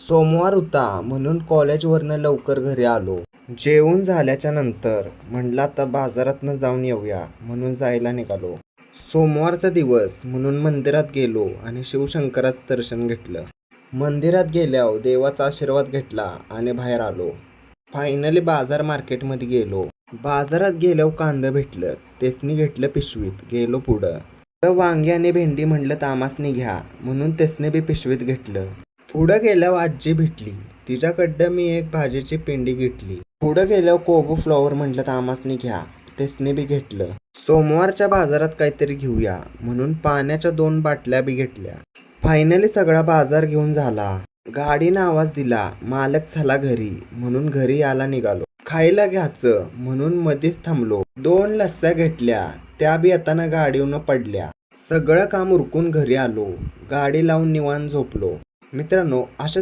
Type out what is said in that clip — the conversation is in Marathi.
सोमवार होता म्हणून कॉलेजवरनं लवकर घरी आलो. जेवून झाल्याच्या नंतर म्हटलं आता बाजारातनं जाऊन येऊया म्हणून जायला निघालो. सोमवारचा दिवस म्हणून मंदिरात गेलो आणि शिवशंकराचं दर्शन घेतलं. मंदिरात गेल्यावर देवाचा आशीर्वाद घेतला आणि बाहेर आलो. फायनली बाजार मार्केटमध्ये गेलो. बाजारात गेल्यावर कांदं भेटलं, तेसनी घेतलं पिशवीत. गेलो पुढं वांगी आणि भेंडी म्हटलं तामासनी घ्या म्हणून तेसने बी पिशवीत घेतलं. पुढं गेल्यावर आजी भेटली, तिच्याकडं मी एक भाजीची पिंडी घेतली. पुढं गेल्यावर कोबू फ्लॉवर म्हटलं तामासनी घ्या, तेसने बी घेतलं. सोमवारच्या बाजारात काहीतरी घेऊया म्हणून पाण्याच्या 2 बाटल्या बी घेतल्या. फायनली सगळा बाजार घेऊन झाला. गाडीनं आवाज दिला, मालक चला घरी म्हणून घरी यायला निघालो. खायला घ्यायचं म्हणून मध्येच थांबलो. 2 लस्स्या घेतल्या, त्या बी येताना गाडीवरून पडल्या. सगळं काम उरकून घरी आलो. गाडी लावून निवांत झोपलो. मित्रांनो, अशाच